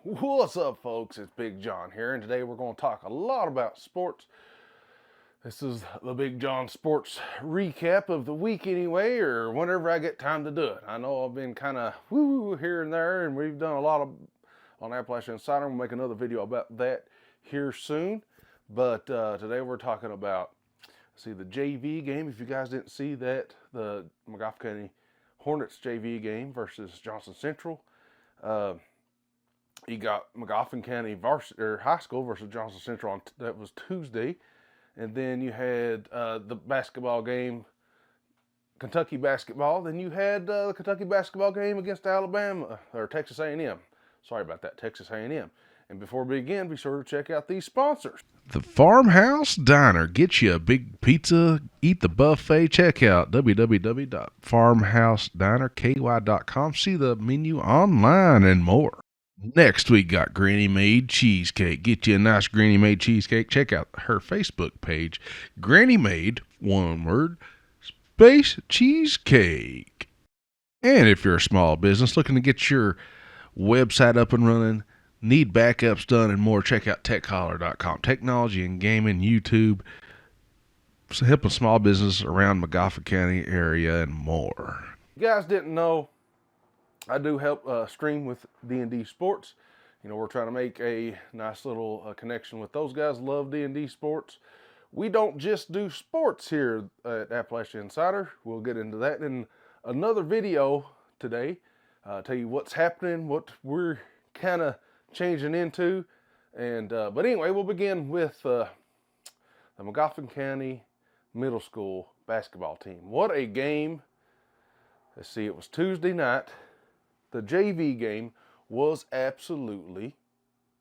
What's up, folks? It's Big John here, and today we're going to talk a lot about sports. This is the Big John Sports recap of the week, anyway, or whenever I get time to do it. I know I've been kind of woo here and there, and we've done a lot of on Appalachian Insider. We'll make another video about that here soon. But today we're talking about the JV game. If you guys didn't see that, the Magoffin County Hornets JV game versus Johnson Central. You got Magoffin County Varsity or High School versus Johnson Central that was Tuesday, and then you had the basketball game, Kentucky basketball. Then you had the Kentucky basketball game against Alabama or Texas A&M. Sorry about that, Texas A&M. And before we begin, be sure to check out these sponsors. The Farmhouse Diner. Get you a big pizza, eat the buffet. Check out www.farmhousedinerky.com. See the menu online and more. Next, we got Granny Made Cheesecake. Get you a nice Granny Made Cheesecake. Check out her Facebook page. Granny Made, one word, space cheesecake. And if you're a small business looking to get your website up and running, need backups done and more, check out techholler.com. Technology and gaming, YouTube, helping small business around Magoffin County area and more. You guys didn't know, I do help stream with D&D Sports. You know, we're trying to make a nice little connection with those guys. Love D&D Sports. We don't just do sports here at Appalachian Insider. We'll get into that in another video today. Tell you what's happening, what we're kind of changing into. And but anyway, we'll begin with the Magoffin County Middle School basketball team. What a game. Let's see, it was Tuesday night. The JV game was absolutely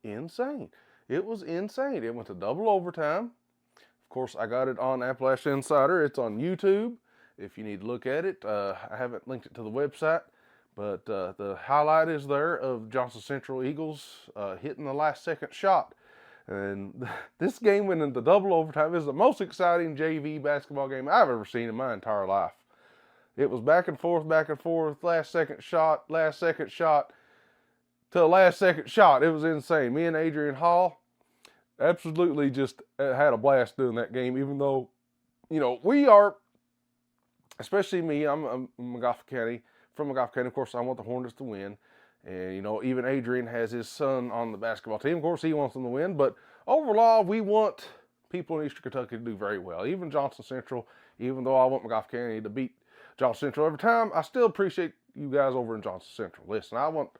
insane. It was insane. It went to double overtime. Of course, I got it on Appalachian Insider. It's on YouTube if you need to look at it. I haven't linked it to the website, but the highlight is there of Johnson Central Eagles hitting the last second shot. And this game went into double overtime. It was the most exciting JV basketball game I've ever seen in my entire life. It was back and forth, last second shot, to the last second shot. It was insane. Me and Adrian Hall absolutely just had a blast doing that game, even though, you know, we are, especially me, I'm Magoffin County, from Magoffin County. Of course, I want the Hornets to win. And, you know, even Adrian has his son on the basketball team. Of course, he wants them to win. But overall, we want people in Eastern Kentucky to do very well. Even Johnson Central, even though I want Magoffin County to beat Johnson Central every time, I still appreciate you guys over in Johnson Central. Listen, I want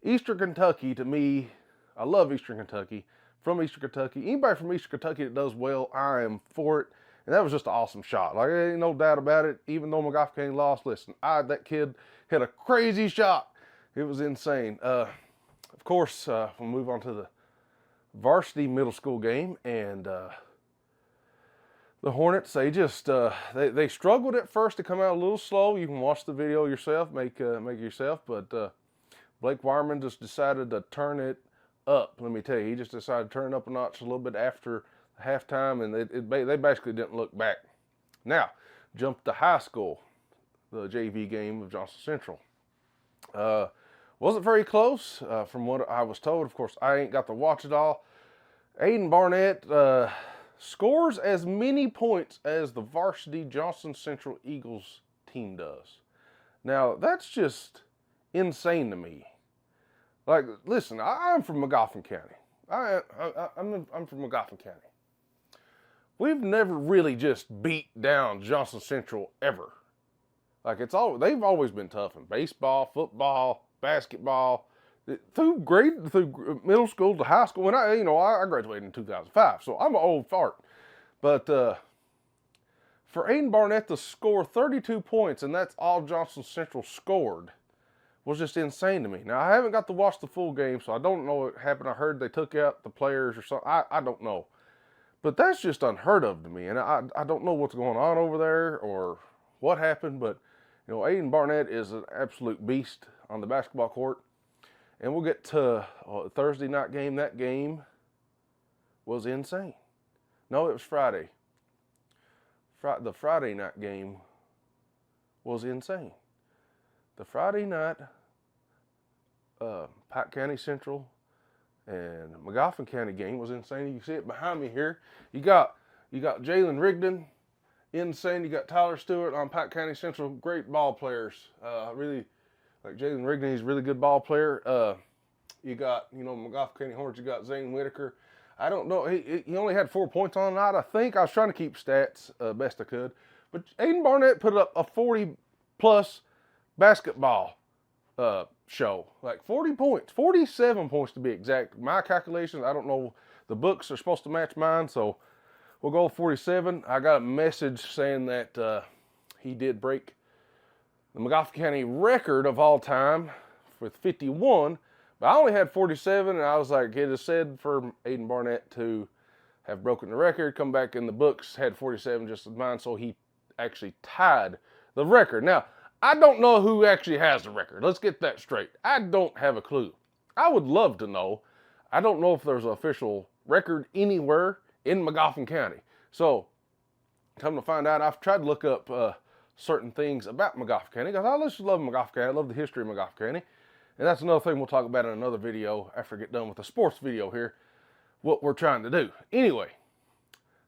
Eastern Kentucky to me. I love Eastern Kentucky. From Eastern Kentucky, anybody from Eastern Kentucky that does well, I am for it. And that was just an awesome shot. Like, there ain't no doubt about it. Even though Magoffin County lost, listen, that kid hit a crazy shot. It was insane. Of course, we'll move on to the varsity middle school game, and the Hornets, they struggled at first to come out a little slow. You can watch the video yourself, make it yourself. But Blake Wireman just decided to turn it up. Let me tell you, he just decided to turn it up a notch a little bit after halftime, and they basically didn't look back. Now, jump to high school, the JV game of Johnson Central. Wasn't very close from what I was told. Of course, I ain't got to watch it all. Aiden Barnett scores as many points as the varsity Johnson Central Eagles team does. Now, that's just insane to me. Like, listen, I'm from Magoffin County. I'm from Magoffin County. We've never really just beat down Johnson Central ever. Like, they've always been tough in baseball, football, basketball, through middle school to high school. When I graduated in 2005, so I'm an old fart. But for Aiden Barnett to score 32 points, and that's all Johnson Central scored, was just insane to me. Now, I haven't got to watch the full game, so I don't know what happened. I heard they took out the players or something. I don't know. But that's just unheard of to me, and I don't know what's going on over there or what happened, but you know, Aiden Barnett is an absolute beast on the basketball court. And we'll get to Thursday night game. That game was insane. No, it was Friday. The Friday night game was insane. The Friday night, Pike County Central And Magoffin County game was insane. You can see it behind me here. You got Jalen Rigdon, insane. You got Tyler Stewart on Pike County Central, great ball players. Really like Jalen Rigdon. He's a really good ball player. You got Magoffin County Hornets. You got Zane Whitaker. I don't know. He only had 4 points on the night. I think I was trying to keep stats best I could, but Aiden Barnett put up a 40+ basketball show, like 40 points, 47 points to be exact. My calculations, I don't know, the books are supposed to match mine, so we'll go 47. I got a message saying that he did break the Magoffin County record of all time with 51, but I only had 47, and I was like, it is said for Aiden Barnett to have broken the record, come back in the books, had 47 just as mine, so he actually tied the record. Now, I don't know who actually has the record. Let's get that straight. I don't have a clue. I would love to know. I don't know if there's an official record anywhere in Magoffin County. So, come to find out, I've tried to look up certain things about Magoffin County because I just love Magoffin County. I love the history of Magoffin County. And that's another thing we'll talk about in another video after I get done with the sports video here, what we're trying to do. Anyway,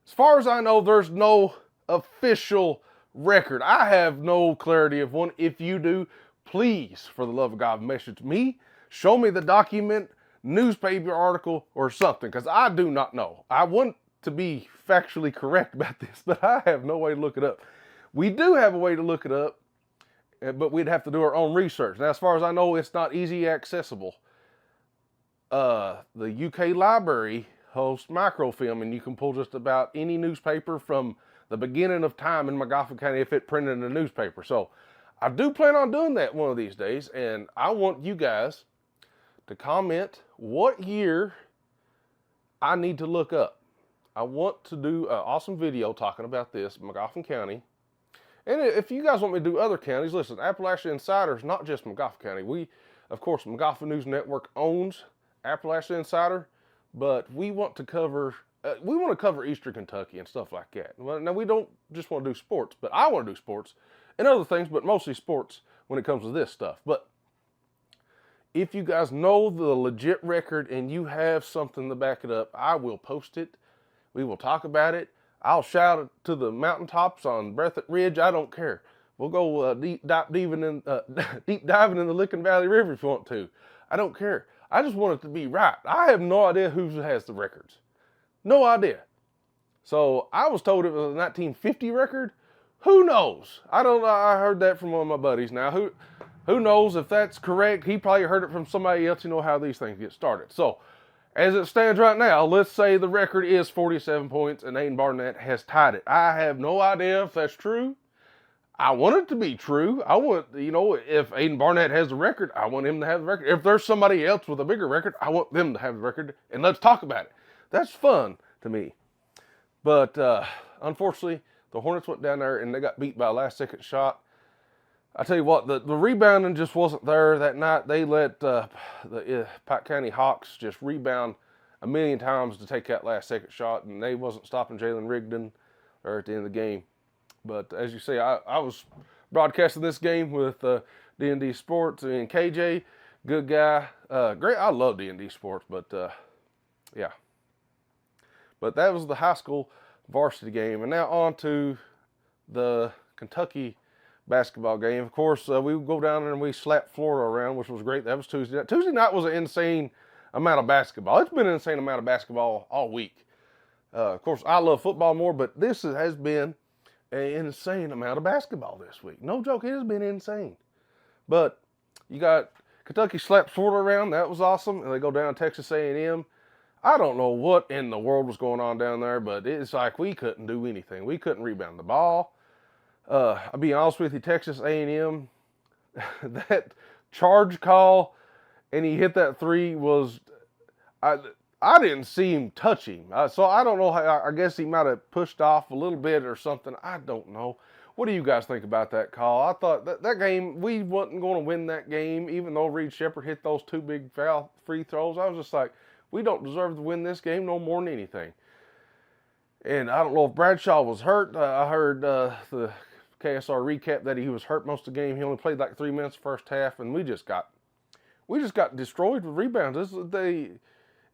as far as I know, there's no official record. I have no clarity of one. If you do, please, for the love of God, message me. Show me the document, newspaper article, or something, because I do not know. I want to be factually correct about this, but I have no way to look it up. We do have a way to look it up, but we'd have to do our own research. Now, as far as I know, it's not easy accessible. The UK library hosts microfilm, and you can pull just about any newspaper from the beginning of time in Magoffin County if it printed in a newspaper. So I do plan on doing that one of these days, and I want you guys to comment what year I need to look up. I want to do an awesome video talking about this, Magoffin County. And if you guys want me to do other counties, listen, Appalachia Insider is not just Magoffin County. Of course, Magoffin News Network owns Appalachia Insider, but we want to cover Eastern Kentucky and stuff like that. Now, we don't just want to do sports, but I want to do sports and other things, but mostly sports when it comes to this stuff. But if you guys know the legit record and you have something to back it up, I will post it. We will talk about it. I'll shout it to the mountaintops on Breathitt Ridge. I don't care. We'll go deep diving in the Licking Valley River if you want to. I don't care. I just want it to be right. I have no idea who has the records. No idea. So I was told it was a 1950 record. Who knows? I don't know. I heard that from one of my buddies. Now, who knows if that's correct? He probably heard it from somebody else. You know how these things get started. So, as it stands right now, let's say the record is 47 points and Aiden Barnett has tied it. I have no idea if that's true. I want it to be true. I want, if Aiden Barnett has the record, I want him to have the record. If there's somebody else with a bigger record, I want them to have the record, and let's talk about it. That's fun to me. But unfortunately, the Hornets went down there and they got beat by a last-second shot. I tell you what, the rebounding just wasn't there that night. They let the Pike County Hawks just rebound a million times to take that last-second shot, and they wasn't stopping Jalen Rigdon or at the end of the game. But as you see, I was broadcasting this game with D&D Sports and KJ, good guy, great. I love D&D Sports, but yeah. But that was the high school varsity game, and now on to the Kentucky basketball game. Of course, we would go down there and we slapped Florida around, which was great. That was Tuesday night. Tuesday night was an insane amount of basketball. It's been an insane amount of basketball all week. Of course, I love football more, but this has been an insane amount of basketball this week. No joke, it has been insane. But you got Kentucky slapped Florida around. That was awesome. And they go down to Texas A&M. I don't know what in the world was going on down there, but it's like we couldn't do anything. We couldn't rebound the ball. I'll be honest with you, Texas A&M, that charge call, and he hit that three was, I didn't see him touch him. So I don't know, I guess he might have pushed off a little bit or something. I don't know. What do you guys think about that call? I thought that game, we wasn't going to win that game, even though Reed Shepherd hit those two big foul free throws. I was just like, we don't deserve to win this game no more than anything. And I don't know if Bradshaw was hurt. I heard the KSR recap that he was hurt most of the game. He only played like 3 minutes first half, and we just got destroyed with rebounds.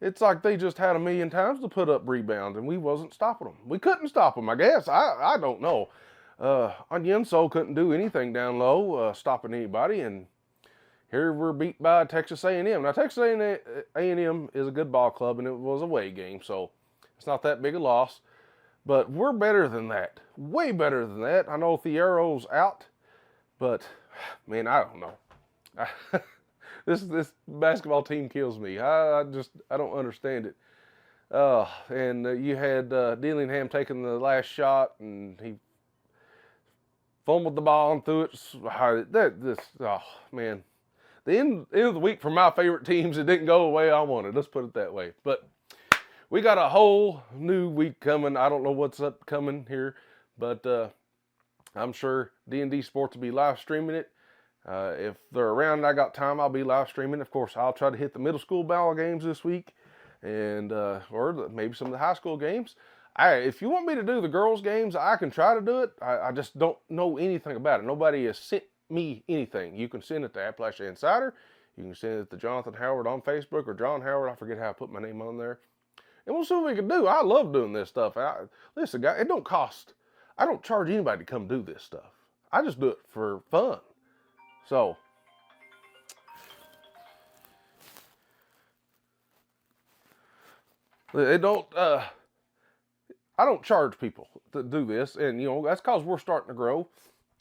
it's like they just had a million times to put up rebounds, and we wasn't stopping them. We couldn't stop them, I guess. I don't know. Onyenso couldn't do anything down low, stopping anybody, and here we're beat by Texas A&M. Now, Texas A&M is a good ball club, and it was a away game, so it's not that big a loss. But we're better than that. Way better than that. I know Thiero's out, but, man, I don't know. This basketball team kills me. I don't understand it. And you had Dillingham taking the last shot, and he fumbled the ball and threw it. Oh, man. The end of the week for my favorite teams, it didn't go the way I wanted. Let's put it that way. But we got a whole new week coming. I don't know what's upcoming here, but I'm sure D&D Sports will be live streaming it. If they're around and I got time, I'll be live streaming. Of course, I'll try to hit the middle school ball games this week, and or maybe some of the high school games. If you want me to do the girls' games, I can try to do it. I just don't know anything about it. Nobody has sent me anything. You can send it to Appalachia Insider. You can send it to Jonathan Howard on Facebook, or John Howard. I forget how I put my name on there. And we'll see what we can do. I love doing this stuff. Listen, guys, it don't cost. I don't charge anybody to come do this stuff. I just do it for fun. So, it don't. I don't charge people to do this, and that's because we're starting to grow.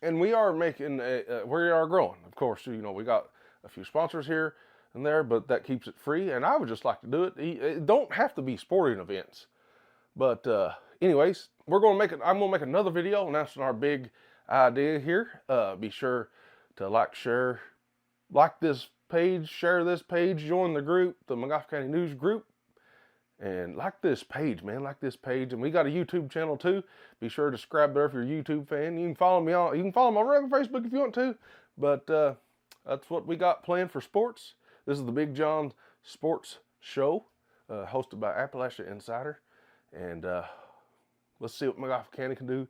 And we are making, we are growing. Of course, we got a few sponsors here and there, but that keeps it free. And I would just like to do it. It don't have to be sporting events. But anyways, I'm going to make another video announcing our big idea here. Be sure to like this page, share this page, join the group, the Magoffin County News group. And like this page, man, like this page. And we got a YouTube channel too. Be sure to subscribe there if you're a YouTube fan. You can follow me on my regular Facebook if you want to. But that's what we got planned for sports. This is the Big John Sports Show, hosted by Appalachia Insider. And let's see what Magoffin County can do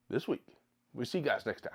this week. We'll see you guys next time.